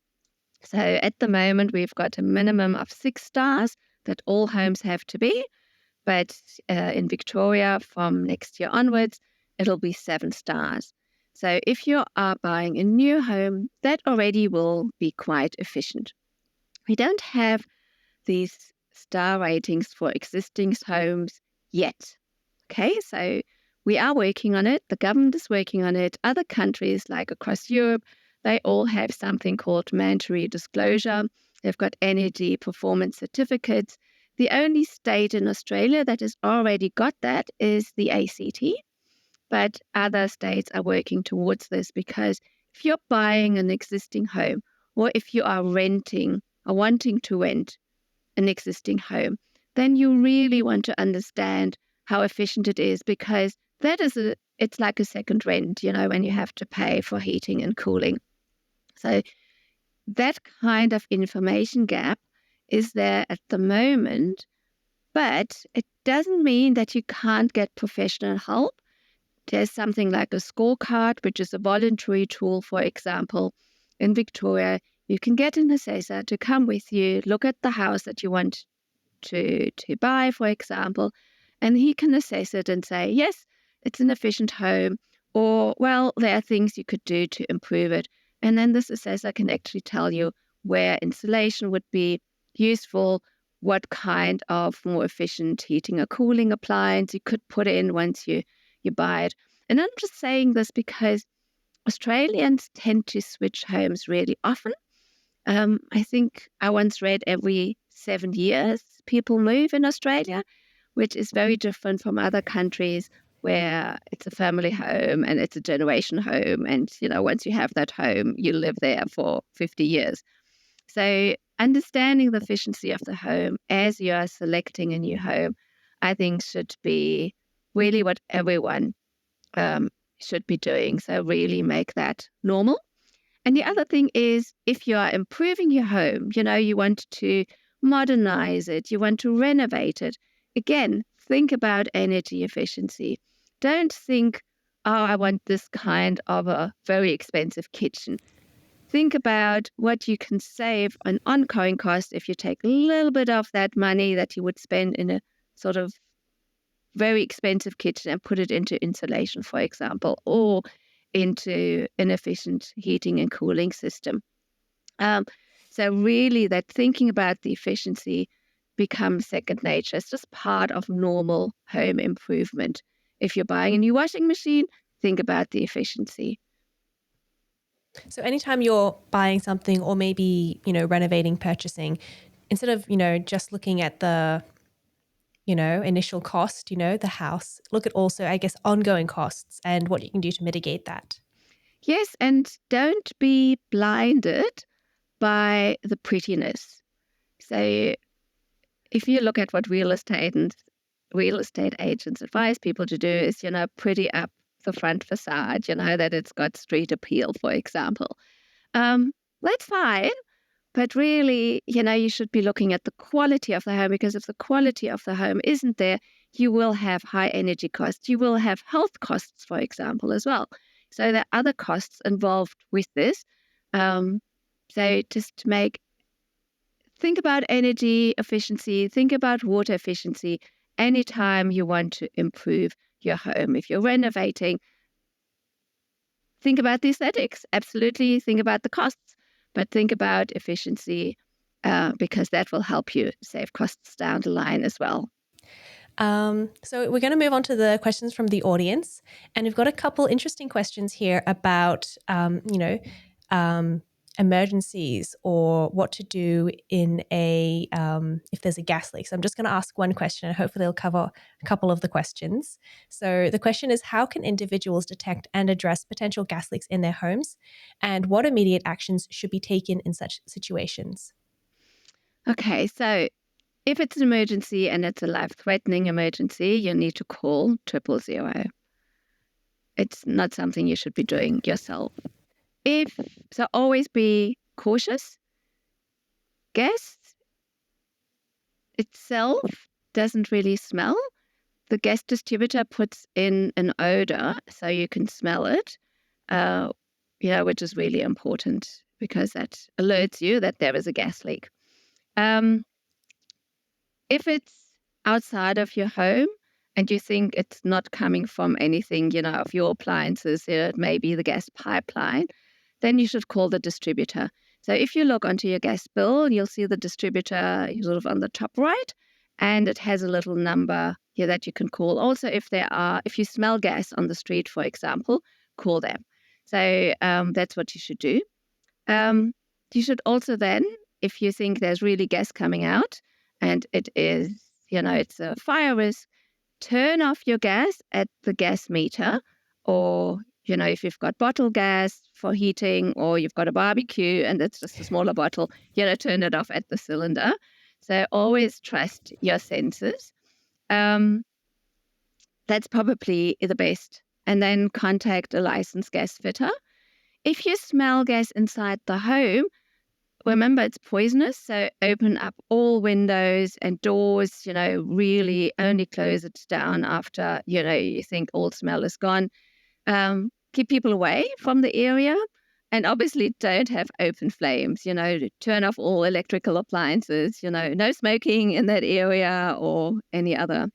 B: So at the moment, we've got a minimum of 6 stars that all homes have to be. But in Victoria, from next year onwards, it'll be 7 stars. So if you are buying a new home, that already will be quite efficient. We don't have these star ratings for existing homes yet. Okay, so we are working on it. The government is working on it. Other countries, like across Europe, they all have something called mandatory disclosure. They've got energy performance certificates. The only state in Australia that has already got that is the ACT. But other states are working towards this because if you're buying an existing home or if you are renting or wanting to rent an existing home, then you really want to understand how efficient it is because it's like a second rent, when you have to pay for heating and cooling. So that kind of information gap is there at the moment, but it doesn't mean that you can't get professional help There's something like a scorecard, which is a voluntary tool. For example, in Victoria, you can get an assessor to come with you, look at the house that you want to buy, for example, and he can assess it and say, yes, it's an efficient home, or, well, there are things you could do to improve it. And then this assessor can actually tell you where insulation would be useful, what kind of more efficient heating or cooling appliance you could put in once you buy it. And I'm just saying this because Australians tend to switch homes really often. I think I once read every 7 years people move in Australia, which is very different from other countries where it's a family home and it's a generation home. And, once you have that home, you live there for 50 years. So understanding the efficiency of the home as you are selecting a new home, I think should be really what everyone should be doing. So really make that normal. And the other thing is, if you are improving your home, you want to modernize it, you want to renovate it, again, think about energy efficiency. Don't think, oh, I want this kind of a very expensive kitchen. Think about what you can save on ongoing costs if you take a little bit of that money that you would spend in a sort of very expensive kitchen and put it into insulation, for example, or into an efficient heating and cooling system. So really that thinking about the efficiency becomes second nature. It's just part of normal home improvement. If you're buying a new washing machine, think about the efficiency.
A: So anytime you're buying something or maybe, renovating, purchasing, instead of, just looking at the, initial cost, the house, look at also, I guess, ongoing costs and what you can do to mitigate that.
B: Yes, and don't be blinded by the prettiness. So if you look at what real estate agents advise people to do is, pretty up the front facade, that it's got street appeal, for example. That's fine. But really, you should be looking at the quality of the home, because if the quality of the home isn't there, you will have high energy costs. You will have health costs, for example, as well. So there are other costs involved with this. So just to think about energy efficiency, think about water efficiency anytime you want to improve your home. If you're renovating, think about the aesthetics. Absolutely think about the costs, but think about efficiency because that will help you save costs down the line as well.
A: So we're going to move on to the questions from the audience. And we've got a couple interesting questions here about, emergencies or what to do in if there's a gas leak. So I'm just going to ask one question and hopefully it'll cover a couple of the questions. So the question is, how can individuals detect and address potential gas leaks in their homes? And what immediate actions should be taken in such situations?
B: Okay, so if it's an emergency and it's a life-threatening emergency, you need to call 000. It's not something you should be doing yourself. So always be cautious. Gas itself doesn't really smell. The gas distributor puts in an odor so you can smell it, which is really important because that alerts you that there is a gas leak. If it's outside of your home and you think it's not coming from anything, of your appliances, it may be the gas pipeline, then you should call the distributor. So if you look onto your gas bill, you'll see the distributor sort of on the top right, and it has a little number here that you can call. Also, if you smell gas on the street, for example, call them. So that's what you should do. You should also then, if you think there's really gas coming out and it is, it's a fire risk, turn off your gas at the gas meter, or if you've got bottle gas for heating, or you've got a barbecue and it's just a smaller bottle, turn it off at the cylinder. So always trust your senses. That's probably the best. And then contact a licensed gas fitter. If you smell gas inside the home, remember it's poisonous, so open up all windows and doors, really only close it down after, you think all smell is gone. Keep people away from the area, and obviously don't have open flames, to turn off all electrical appliances, no smoking in that area or any other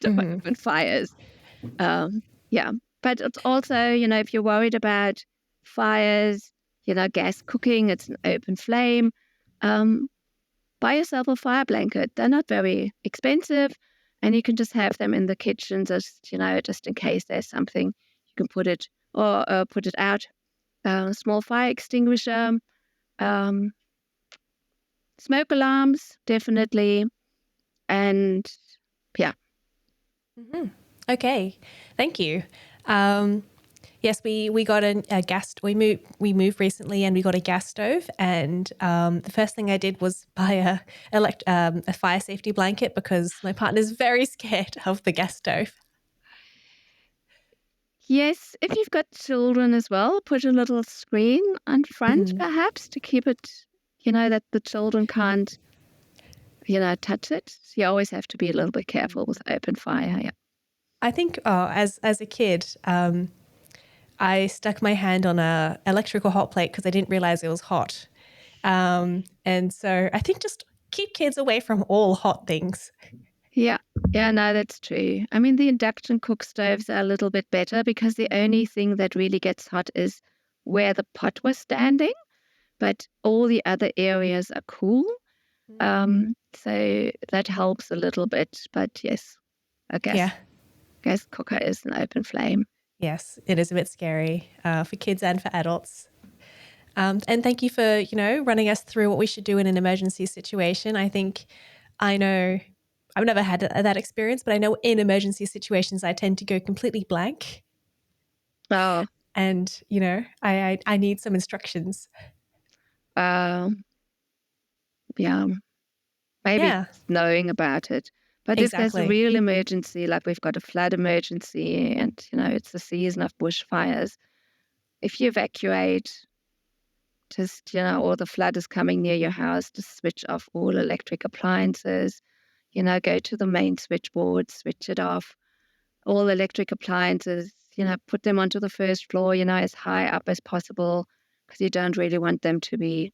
A: Hmm.
B: open fires. Um, yeah. But it's also, if you're worried about fires, gas cooking, it's an open flame. Um, Buy yourself a fire blanket. They're not very expensive, and you can just have them in the kitchen, just in case there's something. You can put it put it out. Small fire extinguisher, um, smoke alarms, definitely, and yeah.
A: Hmm. Okay, thank you. Um, yes, we got a gas. We moved recently, and we got a gas stove. And the first thing I did was buy a fire safety blanket because my partner's very scared of the gas stove.
B: Yes, if you've got children as well, put a little screen on front,
A: Mhm.
B: perhaps, to keep it, that the children can't, touch it. You always have to be a little bit careful with open fire. Yeah.
A: I think as a kid, I stuck my hand on a electrical hot plate because I didn't realize it was hot. And so I think just keep kids away from all hot things.
B: Yeah. Yeah, no, that's true. I mean, the induction cook stoves are a little bit better because the only thing that really gets hot is where the pot was standing, but all the other areas are cool. So that helps a little bit. But yes, a
A: Yeah.
B: gas cooker is an open flame.
A: Yes, it is a bit scary for kids and for adults. And thank you for, running us through what we should do in an emergency situation. I know I've never had that experience, but I know in emergency situations, I tend to go completely blank.
B: Oh,
A: And, I need some instructions.
B: um, yeah, maybe
A: Yeah,
B: just knowing about it. But if there's a
A: exactly.
B: real emergency, like we've got a flood emergency and, it's the season of bushfires, if you evacuate, just, or the flood is coming near your house, just switch off all electric appliances, go to the main switchboard, switch it off. All electric appliances, put them onto the first floor, as high up as possible because you don't really want them to be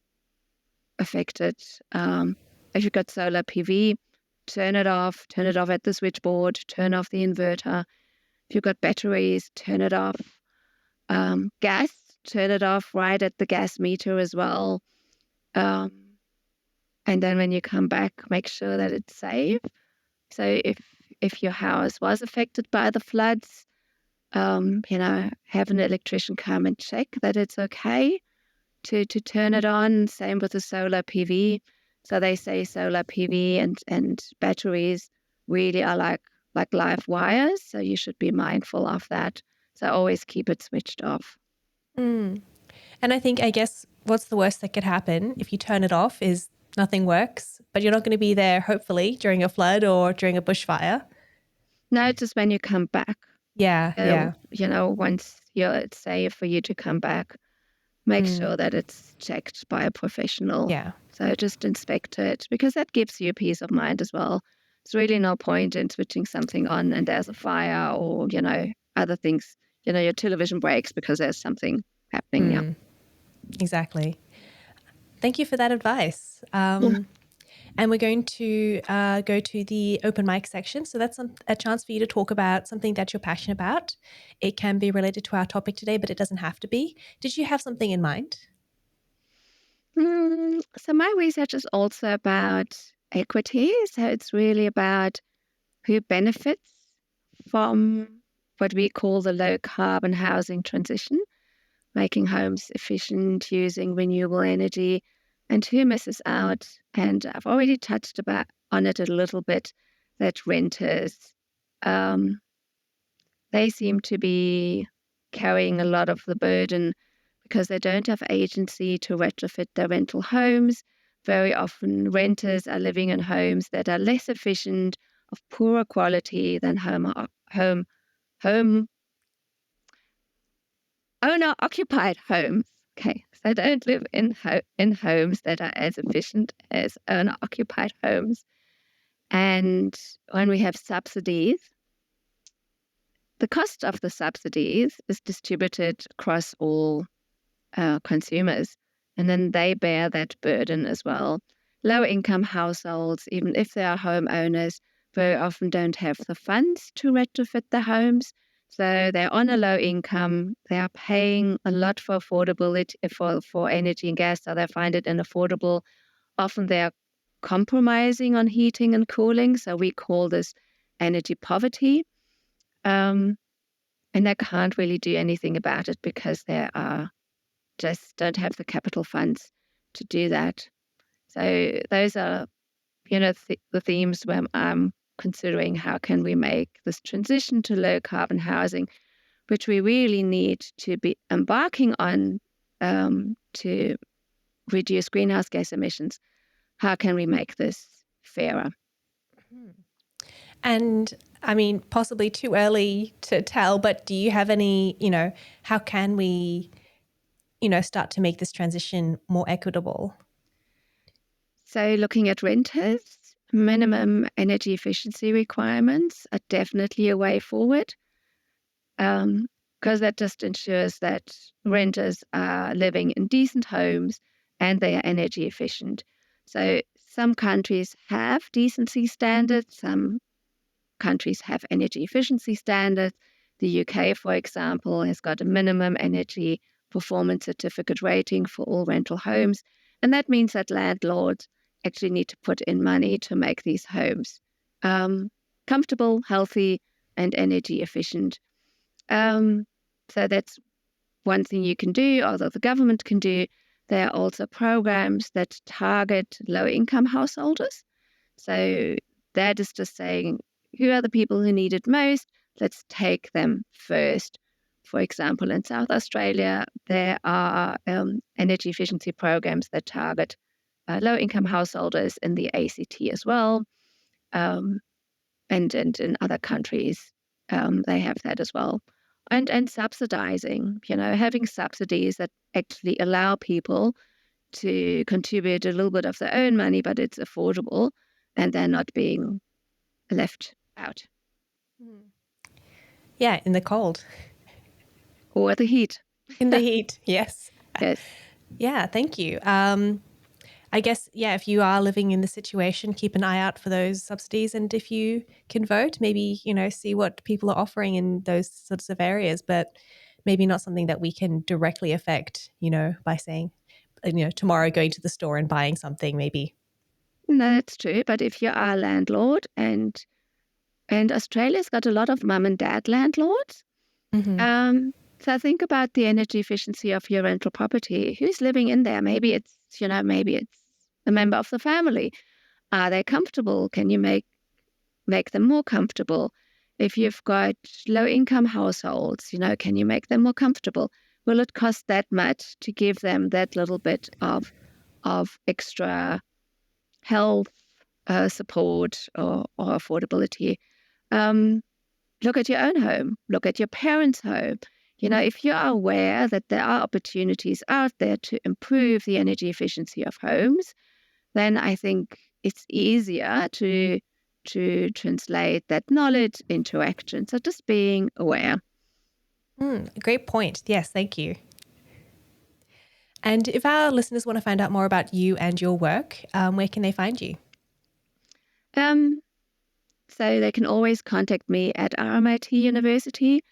B: affected. If you've got solar PV, turn it off at the switchboard, turn off the inverter. If you've got batteries, turn it off. Gas, turn it off right at the gas meter as well. Um, and then when you come back, make sure that it's safe. So if your house was affected by the floods, have an electrician come and check that it's okay to turn it on. Same with the solar PV. So they say solar PV and batteries really are like live wires. So you should be mindful of that. So always keep it switched off.
A: Mm. And I guess what's the worst that could happen if you turn it off is nothing works, but you're not going to be there, hopefully, during a flood or during a bushfire.
B: No, just when you come back,
A: Yeah, yeah.
B: once it's safe for you to come back, make
A: Mm,
B: sure that it's checked by a professional.
A: yeah.
B: So just inspect it because that gives you peace of mind as well. There's really no point in switching something on and there's a fire or, other things. Your television breaks because there's something happening. Yeah.
A: Mm, exactly. Thank you for that advice.
B: Yeah.
A: And we're going to go to the open mic section. So that's a chance for you to talk about something that you're passionate about. It can be related to our topic today, but it doesn't have to be. Did you have something in mind?
B: So my research is also about equity. So it's really about who benefits from what we call the low carbon housing transition, making homes efficient, using renewable energy, and who misses out. And I've already touched on it a little bit, that renters, um, they seem to be carrying a lot of the burden because they don't have agency to retrofit their rental homes. Very often, renters are living in homes that are less efficient, of poorer quality than home owner occupied homes. Okay, so I don't live in homes that are as efficient as owner-occupied homes. And when we have subsidies, the cost of the subsidies is distributed across all consumers, and then they bear that burden as well. Low-income households, even if they are homeowners, very often don't have the funds to retrofit their homes. So they're on a low income, they are paying a lot for affordability for energy and gas, so they find it unaffordable. Often they're compromising on heating and cooling, so we call this energy poverty. Um, and they can't really do anything about it because they are just don't have the capital funds to do that. So those are, the themes where I'm considering how can we make this transition to low carbon housing, which we really need to be embarking on to reduce greenhouse gas emissions. How can we make this fairer?
A: And I mean, possibly too early to tell, but do you have any, how can we, start to make this transition more equitable?
B: So looking at renters, minimum energy efficiency requirements are definitely a way forward, because that just ensures that renters are living in decent homes and they are energy efficient. So some countries have decency standards, some countries have energy efficiency standards. The UK, for example, has got a minimum energy performance certificate rating for all rental homes. And that means that landlords actually need to put in money to make these homes comfortable, healthy, and energy efficient. So that's one thing you can do, although the government can do. There are also programs that target low-income householders. So that is just saying, who are the people who need it most? Let's take them first. For example, in South Australia, there are energy efficiency programs that target low-income householders in the ACT as well. And in other countries, they have that as well. And subsidizing, having subsidies that actually allow people to contribute a little bit of their own money, but it's affordable and they're not being left out.
A: Yeah, in the cold.
B: Or the heat.
A: In the heat, yes.
B: Yes.
A: Yeah, thank you. I guess, if you are living in the situation, keep an eye out for those subsidies. And if you can vote, maybe, see what people are offering in those sorts of areas, but maybe not something that we can directly affect, by saying, tomorrow going to the store and buying something, maybe.
B: No, that's true. But if you are a landlord, and Australia's got a lot of mum and dad landlords, so think about the energy efficiency of your rental property. Who's living in there? Maybe it's a member of the family. Are they comfortable? Can you make them more comfortable? If you've got low-income households, can you make them more comfortable? Will it cost that much to give them that little bit of extra health support or affordability? Look at your own home. Look at your parents' home. If you are aware that there are opportunities out there to improve the energy efficiency of homes, then I think it's easier to translate that knowledge into action. So just being aware.
A: Great point. Yes, thank you. And if our listeners want to find out more about you and your work, where can they find you?
B: So they can always contact me at RMIT University.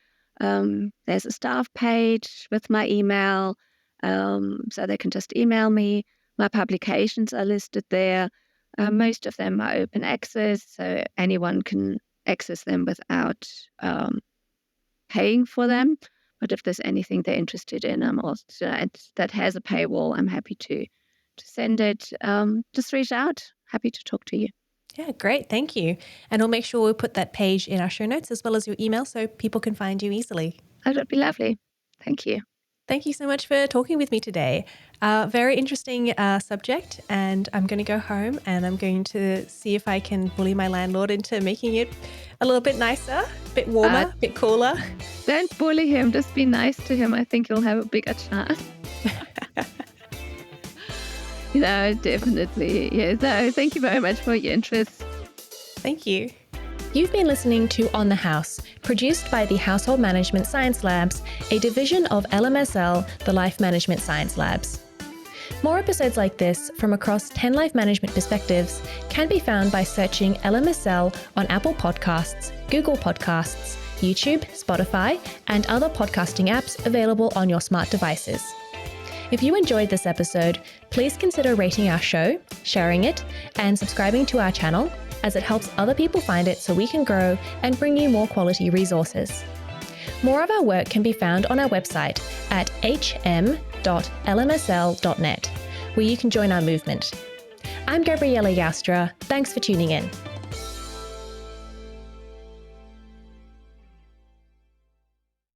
B: There's a staff page with my email, so they can just email me. My publications are listed there. Most of them are open access, so anyone can access them without paying for them. But if there's anything they're interested in, that has a paywall, I'm happy to send it. Just reach out. Happy to talk to you.
A: Yeah, great. Thank you. And we'll make sure we put that page in our show notes as well as your email so people can find you easily.
B: That would be lovely. Thank you.
A: Thank you so much for talking with me today. Very interesting subject, and I'm going to go home and I'm going to see if I can bully my landlord into making it a little bit nicer, a bit warmer, a bit cooler.
B: Don't bully him. Just be nice to him. I think you'll have a bigger chance. Definitely. Yes. No, thank you very much for your interest.
A: Thank you. You've been listening to On the House, produced by the Household Management Science Labs, a division of LMSL, the Life Management Science Labs. More episodes like this from across 10 life management perspectives can be found by searching LMSL on Apple Podcasts, Google Podcasts, YouTube, Spotify, and other podcasting apps available on your smart devices. If you enjoyed this episode, please consider rating our show, sharing it, and subscribing to our channel, as it helps other people find it so we can grow and bring you more quality resources. More of our work can be found on our website at hm.lmsl.net, where you can join our movement. I'm Gabriella Yaustra. Thanks for tuning in.